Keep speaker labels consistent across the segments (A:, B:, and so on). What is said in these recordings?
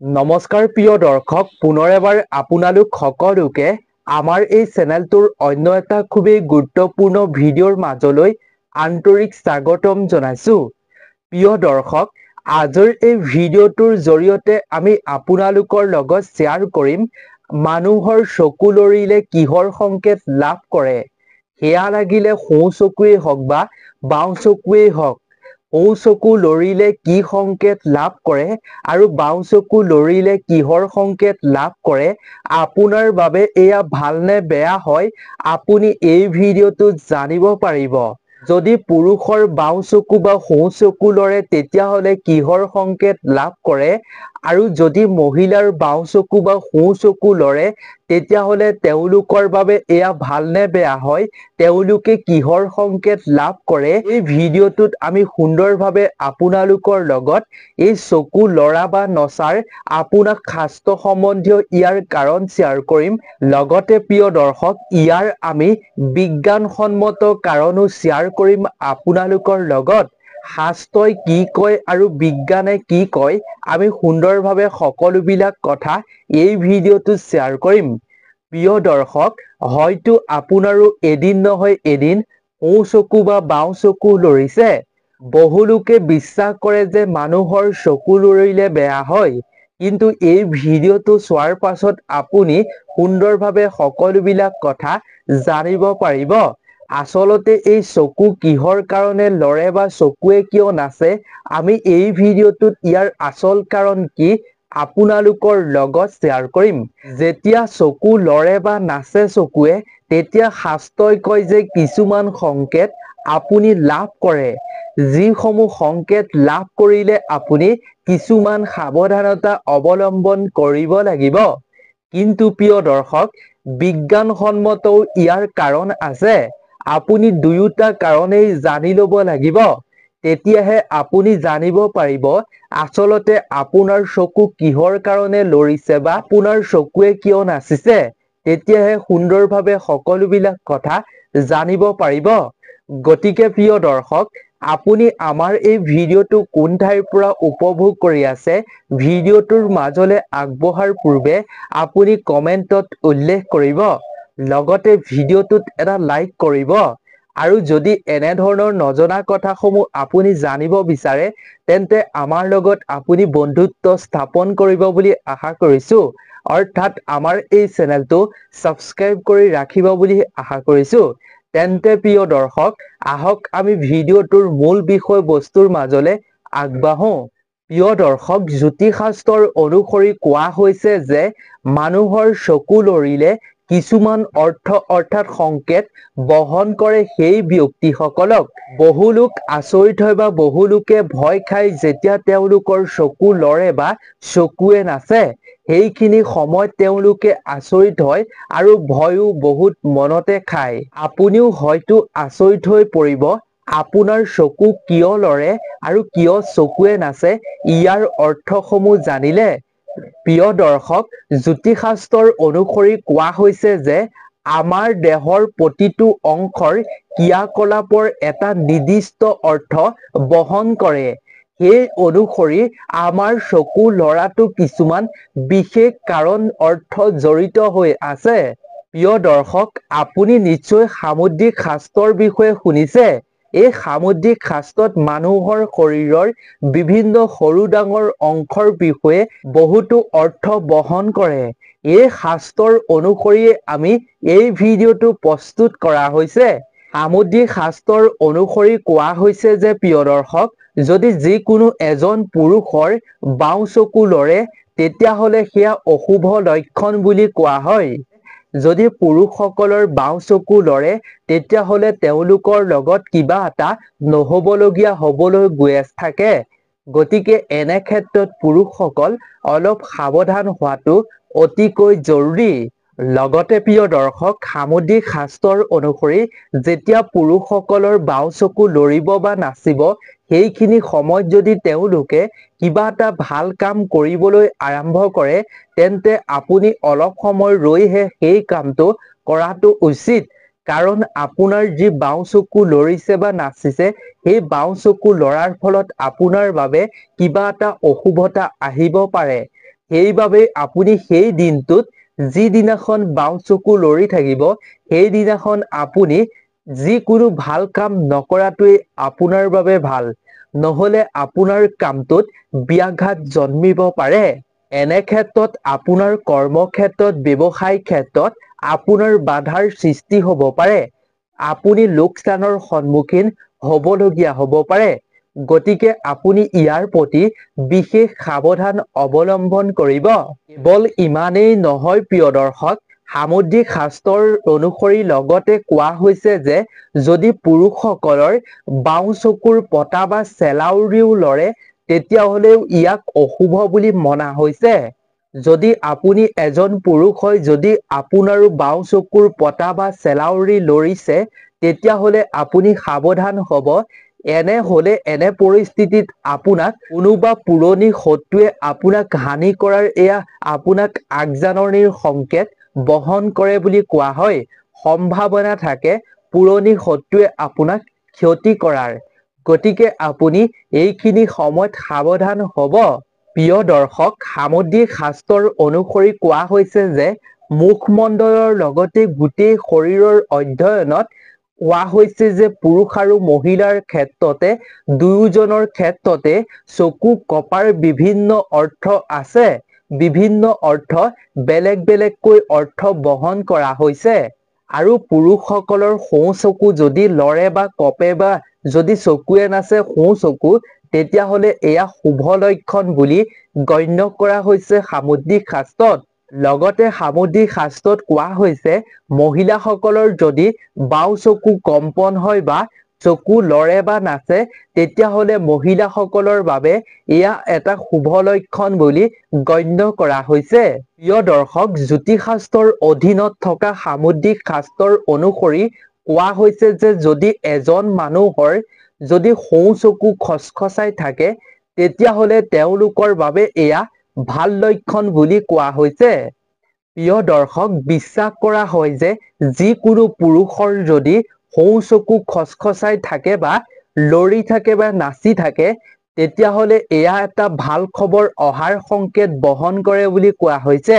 A: নমস্কাৰ প্ৰিয় দৰ্শক, পুনৰ এবাৰ আপোনালোক সকলোকে আমাৰ এই চেনেলটোৰ অন্য এটা খুবেই গুৰুত্বপূৰ্ণ ভিডিঅ'ৰ মাজলৈ আন্তৰিক স্বাগতম জনাইছো। প্ৰিয় দৰ্শক, আজিৰ এই ভিডিঅ'টোৰ জৰিয়তে আমি আপোনালোকৰ লগত শ্বেয়াৰ কৰিম মানুহৰ চকু লৰিলে কিহৰ সংকেত লাভ কৰে। সেয়া লাগিলে সোঁ চকুৱেই হওক বা বাওঁ চকুৱেই হওক। সোঁ চকু লৰিলে কি সংকেত লাভ কৰে আৰু বাওঁ চকু লৰিলে কিহৰ সংকেত লাভ কৰে, আপোনাৰ বাবে এয়া ভালনে বেয়া হয় আপুনি এই ভিডিঅ'টোত জানিব পাৰিব। যদি পুৰুষৰ বাওঁ চকু বা সোঁ চকু লৰে তেতিয়াহ'লে কিহৰ সংকেত লাভ কৰে আৰু যদি মহিলাৰ বাওঁ চকু বা সোঁ চকু লৰে তেতিয়াহ'লে তেওঁলোকৰ বাবে এয়া ভালনে বেয়া হয়, তেওঁলোকে কিহৰ সংকেত লাভ কৰে। এই ভিডিঅ'টোত আমি সুন্দৰভাৱে আপোনালোকৰ লগত এই চকু লৰা বা নচাৰ আপোনাক শাস্ত্ৰ সম্বন্ধীয় ইয়াৰ কাৰণ শ্বেয়াৰ কৰিম। লগতে প্ৰিয় দৰ্শক, ইয়াৰ আমি বিজ্ঞানসন্মত কাৰণো শ্বেয়াৰ কৰিম আপোনালোকৰ লগত। শাস্ত্ৰই কি কয় আৰু বিজ্ঞানে কি কয়, আমি সুন্দৰভাৱে সকলোবিলাক কথা এই ভিডিঅ'টোত শ্বেয়াৰ কৰিম। প্ৰিয় দৰ্শক, হয়তো আপোনাৰো এদিন নহয় এদিন সোঁ চকু বা বাওঁ চকু লৰিছে। বহুলোকে বিশ্বাস কৰে যে মানুহৰ চকু লৰিলে বেয়া হয়, কিন্তু এই ভিডিঅ'টো চোৱাৰ পাছত আপুনি সুন্দৰভাৱে সকলোবিলাক কথা জানিব পাৰিব। আচলতে এই চকু কিহৰ কাৰণে লৰে বা চকুৱে কিয় নাচে, আমি এই ভিডিঅ'টোত ইয়াৰ আচল কাৰণ কি আপোনালোকৰ লগত শ্বেয়াৰ কৰিম। যেতিয়া চকু লৰে বা নাচে চকুৱে, তেতিয়া শাস্ত্ৰই কয় যে কিছুমান সংকেত আপুনি লাভ কৰে, যিসমূহ সংকেত লাভ কৰিলে আপুনি কিছুমান সাৱধানতা অৱলম্বন কৰিব লাগিব। কিন্তু প্ৰিয় দৰ্শক, বিজ্ঞানসন্মতও ইয়াৰ কাৰণ আছে। আপুনি দুয়োটা কাৰণেই জানি ল'ব লাগিব। তেতিয়াহে আপুনি জানিব পাৰিব আচলতে আপোনাৰ চকু কিহৰ কাৰণে লৰিছে বা আপোনাৰ চকুৱে কিয় নাচিছে। তেতিয়াহে সুন্দৰভাৱে সকলোবিলাক কথা জানিব পাৰিব। গতিকে প্ৰিয় দৰ্শক, আপুনি আমাৰ এই ভিডিঅ'টো কোন ঠাইৰ পৰা উপভোগ কৰি আছে, ভিডিঅ'টোৰ মাজলৈ আগবঢ়াৰ পূৰ্বে আপুনি কমেণ্টত উল্লেখ কৰিব। লগতে ভিডিঅ'টোত এটা লাইক কৰিব। আৰু যদি এনেধৰণৰ নজনা কথাসমূহ আপুনি জানিব বিচাৰে, তেন্তে আমাৰ লগত আপুনি বন্ধুত্ব স্থাপন কৰিব বুলি আশা কৰিছো। অৰ্থাৎ আমাৰ এই চেনেলটো ছাবস্ক্ৰাইব কৰি ৰাখিব বুলি আশা কৰিছো। তেন্তে প্ৰিয় দৰ্শক, আহক আমি ভিডিঅ'টোৰ মূল বিষয়বস্তুৰ মাজলৈ আগবাঢ়ো। প্ৰিয় দৰ্শক, জ্যোতিষশাস্ত্ৰৰ অনুসৰি কোৱা হৈছে যে মানুহৰ চকু লৰিলে কিছুমান অৰ্থ অৰ্থাৎ সংকেত বহন কৰে সেই ব্যক্তিসকলক। বহুলোক আচৰিত হয় বা বহুলোকে ভয় খায় যেতিয়া তেওঁলোকৰ চকু লৰে বা চকুৱে নাচে। সেইখিনি সময়ত তেওঁলোকে আচৰিত হয় আৰু ভয়ো বহুত মনতে খায়। আপুনিও হয়তো আচৰিত হৈ পৰিব, আপোনাৰ চকু কিয় লৰে আৰু কিয় চকুৱে নাচে ইয়াৰ অৰ্থসমূহ জানিলে। প্ৰিয় দৰ্শক, জ্যোতিষশাস্ত্ৰৰ অনুসৰি কোৱা হৈছে যে আমাৰ দেহৰ প্ৰতিটো অংশৰ ক্ৰিয়াকলাপৰ এটা নিৰ্দিষ্ট অৰ্থ বহন কৰে। সেই অনুসৰি আমাৰ চকু লৰাটো কিছুমান বিশেষ কাৰণ অৰ্থ জড়িত হৈ আছে। প্ৰিয় দৰ্শক, আপুনি নিশ্চয় সামুদ্ৰিক শাস্ত্ৰৰ বিষয়ে শুনিছে। এই সামুদ্ৰিক শাস্ত্ৰত মানুহৰ শৰীৰৰ বিভিন্ন সৰু ডাঙৰ অংশৰ বিষয়ে বহুতো অৰ্থ বহন কৰে। এই শাস্ত্ৰৰ অনুসৰিয়ে আমি এই ভিডিঅ'টো প্ৰস্তুত কৰা হৈছে। সামুদ্ৰিক শাস্ত্ৰৰ অনুসৰি কোৱা হৈছে যে প্ৰিয় দৰ্শক, যদি যিকোনো এজন পুৰুষৰ বাওঁ চকু লৰে তেতিয়াহ'লে সেয়া অশুভ লক্ষণ বুলি কোৱা হয়। যদি পুৰুষসকলৰ বাওঁ চকু লৰে তেতিয়াহ'লে তেওঁলোকৰ লগত কিবা এটা নহ'বলগীয়া হ'বলৈ গৈ থাকে। গতিকে এনে ক্ষেত্ৰত পুৰুষসকল অলপ সাৱধান হোৱাটো অতিকৈ জৰুৰী। লগতে প্ৰিয় দৰ্শক, সামুদ্ৰিক শাস্ত্ৰৰ অনুসৰি যেতিয়া পুৰুষসকলৰ বাওঁ চকু লৰিব বা নাচিব, সেইখিনি সময়ত যদি তেওঁলোকে কিবা এটা ভাল কাম কৰিবলৈ আৰম্ভ কৰে, তেন্তে আপুনি অলপ সময় ৰৈহে সেই কামটো কৰাটো উচিত। কাৰণ আপোনাৰ যি বাওঁ চকু লৰিছে বা নাচিছে, সেই বাওঁ চকু লৰাৰ ফলত আপোনাৰ বাবে কিবা এটা অশুভতা আহিব পাৰে। সেইবাবে আপুনি সেই দিনটোত যিদিনাখন বাওঁ চকু লৰি থাকিব সেইদিনাখন আপুনি যিকোনো ভাল কাম নকৰাটোৱে আপোনাৰ বাবে ভাল, নহলে আপোনাৰ কামটোত ব্যাঘাত জন্মিব পাৰে। এনে ক্ষেত্ৰত আপোনাৰ কৰ্মক্ষেত্ৰত, ব্যৱসায় ক্ষেত্ৰত আপোনাৰ বাধাৰ সৃষ্টি হ'ব পাৰে। আপুনি লোকচানৰ সন্মুখীন হ'বলগীয়া হ'ব পাৰে। গতিকে আপুনি ইয়াৰ প্ৰতি বিশেষ সাৱধান অৱলম্বন কৰিব। কেৱল ইমানেই নহয় প্ৰিয় দৰ্শক, সামুদ্ৰিক শাস্ত্ৰৰ অনুসৰি লগতে কোৱা হৈছে যে যদি পুৰুষসকলৰ বাওঁ চকুৰ পতা বা চেলাউৰিও লৰে তেতিয়াহলেও ইয়াক অশুভ বুলি মনা হৈছে। যদি আপুনি এজন পুৰুষ হয়, যদি আপোনাৰো বাওঁ চকুৰ পতা বা চেলাউৰি লৰিছে তেতিয়াহলে আপুনি সাৱধান হ'ব। এনে পৰিস্থিতিত আপোনাক কোনোবা পুৰণি শত্ৰুৱে আপোনাক হানি কৰাৰ এয়া আপোনাক আগজাননীৰ সংকেত বহন কৰে বুলি কোৱা হয়। সম্ভাৱনা থাকে পুৰণি শত্ৰুৱে আপোনাক ক্ষতি কৰাৰ। গতিকে আপুনি এইখিনি সময়ত সাৱধান হ'ব। প্ৰিয় দৰ্শক, সামুদ্ৰিক শাস্ত্ৰৰ অনুসৰি কোৱা হৈছে যে মুখমণ্ডলৰ লগতে গোটেই শৰীৰৰ অধ্যয়নত কোৱা হৈছে যে পুৰুষ আৰু মহিলাৰ ক্ষেত্ৰতে দুয়োজনৰ ক্ষেত্ৰতে চকু কপাৰ বিভিন্ন অৰ্থ আছে। বিভিন্ন অৰ্থ বেলেগ বেলেগকৈ অৰ্থ বহন কৰা হৈছে। আৰু পুৰুষসকলৰ সোঁ চকু যদি লৰে বা কপে বা যদি চকুৱে নাচে সোঁ চকু, তেতিয়াহলে এয়া শুভ লক্ষণ বুলি গণ্য কৰা হৈছে সামুদ্ৰিক শাস্ত্ৰত। লগতে সামুদ্ৰিক শাস্ত্ৰত কোৱা হৈছে মহিলাসকলৰ যদি বাওঁ চকু কম্পন হয় বা চকু লৰে বা নাচে তেতিয়াহলে মহিলাসকলৰ বাবে এয়া এটা শুভ লক্ষণ বুলি গণ্য কৰা হৈছে। প্ৰিয় দৰ্শক, জ্যোতিষশাস্ত্ৰৰ অধীনত থকা সামুদ্ৰিক শাস্ত্ৰৰ অনুসৰি কোৱা হৈছে যে যদি এজন মানুহৰ যদি সোঁ চকু খচখচাই থাকে তেতিয়াহলে তেওঁলোকৰ বাবে এয়া ভাল লক্ষণ বুলি কোৱা হৈছে। প্ৰিয় দৰ্শক, বিশ্বাস কৰা হয় যে যিকোনো পুৰুষৰ যদি সোঁ চকু খচখচাই থাকে বা লৰি থাকে বা নাচি থাকে তেতিয়াহলে এয়া এটা ভাল খবৰ অহাৰ সংকেত বহন কৰে বুলি কোৱা হৈছে।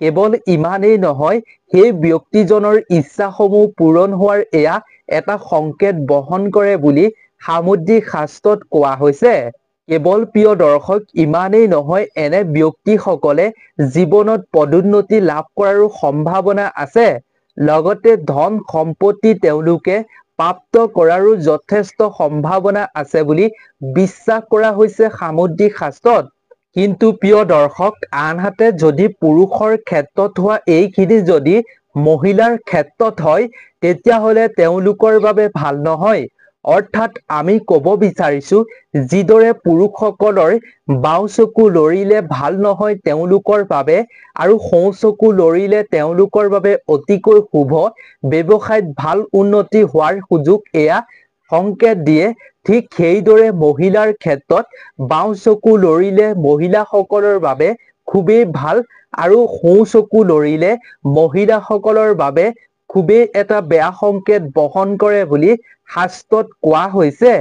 A: কেৱল ইমানেই নহয়, সেই ব্যক্তিজনৰ ইচ্ছাসমূহ পূৰণ হোৱাৰ এয়া এটা সংকেত বহন কৰে বুলি সামুদ্ৰিক শাস্ত্ৰত কোৱা হৈছে। কেৱল প্ৰিয় দৰ্শক ইমানেই নহয়, এনে ব্যক্তিসকলে জীৱনত পদোন্নতি লাভ কৰাৰো সম্ভাৱনা আছে। লগতে ধন সম্পত্তি তেওঁলোকে প্ৰাপ্ত কৰাৰো যথেষ্ট সম্ভাৱনা আছে বুলি বিশ্বাস কৰা হৈছে সামুদ্ৰিক শাস্ত্ৰত। কিন্তু প্ৰিয় দৰ্শক, আনহাতে যদি পুৰুষৰ ক্ষেত্ৰত হোৱা এইখিনি যদি মহিলাৰ ক্ষেত্ৰত হয় তেতিয়াহলে তেওঁলোকৰ বাবে ভাল নহয়। অৰ্থাৎ আমি কব বিচাৰিছো যিদৰে পুৰুষসকলৰ বাওঁ চকু লৰিলে ভাল নহয় তেওঁলোকৰ বাবে আৰু সোঁ চকু লৰিলে তেওঁলোকৰ বাবে অতিকৈ শুভ, ব্যৱসায়ত ভাল উন্নতি হোৱাৰ সুযোগ এয়া সংকেত দিয়ে। ঠিক সেইদৰে মহিলাৰ ক্ষেত্ৰত বাওঁ চকু লৰিলে মহিলাসকলৰ বাবে খুবেই ভাল আৰু সোঁ চকু লৰিলে মহিলাসকলৰ বাবে খুবেই এটা বেয়া সংকেত বহন কৰে বুলি শাস্ত্ৰত কোৱা হৈছে।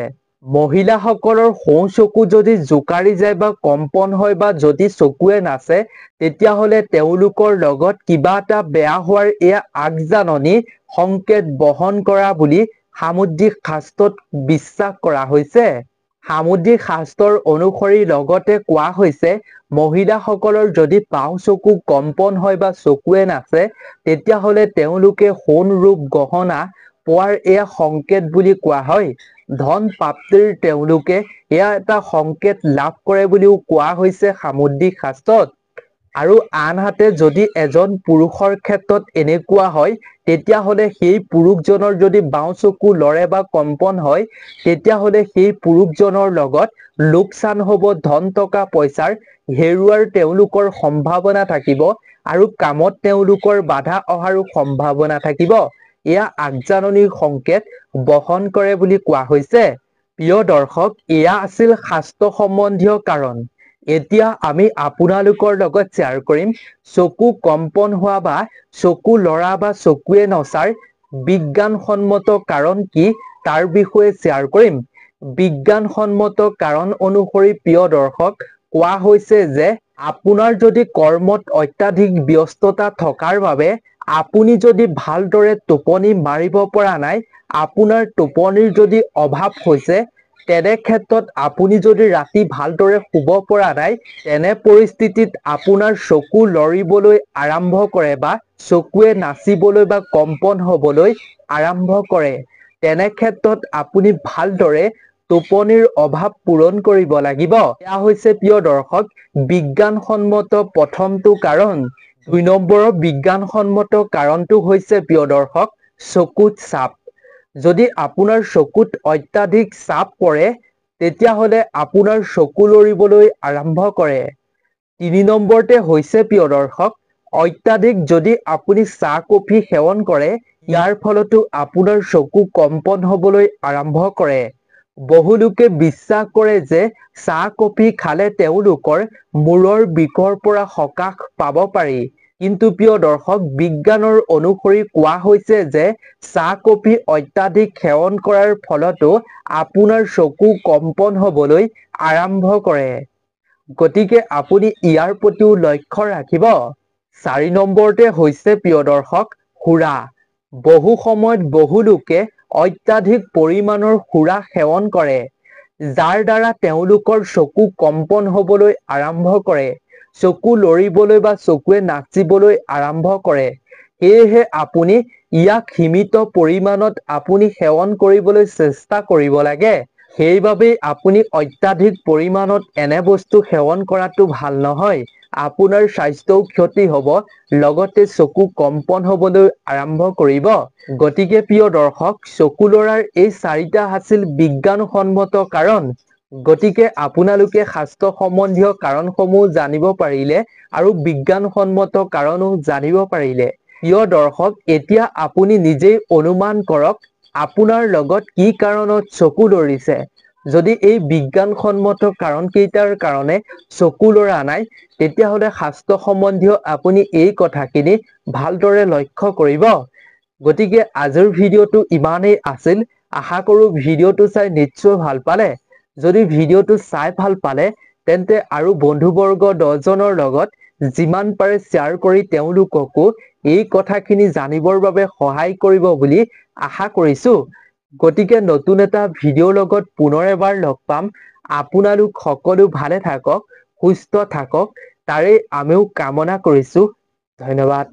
A: মহিলাসকলৰ সোঁ চকু যদি জোকাৰি যায় বা কম্পন হয় বা যদি চকুৱে নাচে তেতিয়াহলে তেওঁলোকৰ লগত কিবা এটা বেয়া হোৱাৰ এয়া আগজাননী সংকেত বহন কৰা বুলি সামুদ্ৰিক শাস্ত্ৰত বিশ্বাস কৰা হৈছে। সামুদ্ৰিক শাস্ত্ৰৰ অনুসৰি লগতে কোৱা হৈছে মহিলাসকলৰ যদি বাওঁ চকু কম্পন হয় বা চকুৱে নাচে তেতিয়াহলে তেওঁলোকে সোণ ৰূপ গহনা পোৱাৰ এয়া সংকেত বুলি কোৱা হয়। ধন প্ৰাপ্তিৰ তেওঁলোকে এয়া এটা সংকেত লাভ কৰে বুলিও কোৱা হৈছে সামুদ্ৰিক শাস্ত্ৰত। আৰু আনহাতে যদি এজন পুৰুষৰ ক্ষেত্ৰত এনেকুৱা হয় তেতিয়াহলে সেই পুৰুষজনৰ যদি বাওঁ চকু লৰে বা কম্পন হয় তেতিয়াহলে সেই পুৰুষজনৰ লগত লোকচান হ'ব, ধন টকা পইচাৰ হেৰুৱাৰ তেওঁলোকৰ সম্ভাৱনা থাকিব আৰু কামত তেওঁলোকৰ বাধা অহাৰো সম্ভাৱনা থাকিব। এয়া আগজাননীৰ সংকেত বহন কৰে বুলি কোৱা হৈছে। প্ৰিয় দৰ্শক, এয়া আছিল শাস্ত্ৰ সম্বন্ধীয় কাৰণ। এতিয়া আমি আপোনালোকৰ লগত শ্বেয়াৰ কৰিম চকু কম্পন হোৱা বা চকু লৰা বা চকুৱে নচাৰ বিজ্ঞানসন্মত কাৰণ কি তাৰ বিষয়ে শ্বেয়াৰ কৰিম। বিজ্ঞানসন্মত কাৰণ অনুসৰি প্ৰিয় দৰ্শক কোৱা হৈছে যে আপোনাৰ যদি কৰ্মত অত্যাধিক ব্যস্ততা থকাৰ বাবে আপুনি যদি ভালদৰে টোপনি মাৰিব পৰা নাই, আপোনাৰ টোপনিৰ যদি অভাৱ হৈছে, তেনে ক্ষেত্ৰত আপুনি যদি ৰাতি ভালদৰে শুব পৰা নাই, তেনে পৰিস্থিতিত আপোনাৰ চকু লৰিবলৈ আৰম্ভ কৰে বা চকুৱে নাচিবলৈ বা কম্পন হ'বলৈ আৰম্ভ কৰে। তেনে ক্ষেত্ৰত আপুনি ভালদৰে টোপনিৰ অভাৱ পূৰণ কৰিব লাগিব। এয়া হৈছে প্ৰিয় দৰ্শক বিজ্ঞানসন্মত প্ৰথমটো কাৰণ। ২ নম্বৰৰ বিজ্ঞানসন্মত কাৰণটো হৈছে প্ৰিয় দৰ্শক চকুত চাপ। যদি আপোনাৰ চকুত অত্যাধিক চাপ পৰে, তেতিয়াহ'লে আপোনাৰ চকু লৰিবলৈ আৰম্ভ কৰে। ৩ নম্বৰতে হৈছে প্ৰিয় দৰ্শক অত্যাধিক যদি আপুনি চাহ কফি সেৱন কৰে, ইয়াৰ ফলতো আপোনাৰ চকু কম্পন হ'বলৈ আৰম্ভ কৰে। বহু লোকে বিশ্বাস কৰে যে চাহ কফি খালে তেওঁলোকৰ মূৰৰ বিষৰ পৰা সকাহ পাব পাৰি। কিন্তু প্ৰিয় দৰ্শক বিজ্ঞানৰ অনুসৰি কোৱা হৈছে যে চাহ কফি অত্যাধিক সেৱন কৰাৰ ফলতো আপোনাৰ চকু কম্পন হ'বলৈ আৰম্ভ কৰে। গতিকে আপুনি ইয়াৰ প্ৰতিও লক্ষ্য ৰাখিব। ৪ নম্বৰতে হৈছে প্ৰিয় দৰ্শক সুৰা। বহু সময়ত বহু লোকে অত্যাধিক পৰিমাণৰ সুৰা সেৱন কৰে, যাৰ দ্বাৰা তেওঁলোকৰ চকু কম্পন হ'বলৈ আৰম্ভ কৰে, চকু লৰিবলৈ বা চকুৱে নাচিবলৈ আৰম্ভ কৰে। সেয়েহে আপুনি ইয়াক সীমিত পৰিমাণত আপুনি সেৱন কৰিবলৈ চেষ্টা কৰিব লাগে। সেইবাবেই আপুনি অত্যাধিক পৰিমাণত এনে বস্তু সেৱন কৰাটো ভাল নহয়। আপোনাৰ স্বাস্থ্যও ক্ষতি হ'ব, লগতে চকু কম্পন হ'বলৈ আৰম্ভ কৰিব। গতিকে প্ৰিয় দৰ্শক চকু লৰাৰ এই ৪টা আছিল বিজ্ঞানসন্মত কাৰণ। গতিকে আপোনালোকে স্বাস্থ্য সম্বন্ধীয় কাৰণসমূহ জানিব পাৰিলে আৰু বিজ্ঞানসন্মত কাৰণো জানিব পাৰিলে। প্ৰিয় দৰ্শক এতিয়া আপুনি নিজেই অনুমান কৰক আপোনাৰ লগত কি কাৰণত চকু লৰিছে। যদি এই বিজ্ঞানসন্মত কাৰণকেইটাৰ কাৰণে চকু লৰা নাই, তেতিয়াহ'লে স্বাস্থ্য সম্বন্ধীয় আপুনি এই কথাখিনি ভালদৰে লক্ষ্য কৰিব। গতিকে আজিৰ ভিডিঅ'টো ইমানেই আছিল। আশা কৰোঁ ভিডিঅ'টো চাই নিশ্চয় ভাল পালে। যদি ভিডিঅ'টো চাই ভাল পালে তেন্তে আৰু বন্ধুবৰ্গ 10 জনৰ লগত যিমান পাৰে শ্বেয়াৰ কৰি তেওঁলোককো এই কথাখিনি জানিবৰ বাবে সহায় কৰিব বুলি আশা কৰিছোঁ। গতিকে নতুন এটা ভিডিঅ'ৰ লগত পুনৰ এবাৰ লগ পাম। আপোনালোক সকলো ভালে থাকক, সুস্থ থাকক, তাৰেই আমিও কামনা কৰিছোঁ। ধন্যবাদ।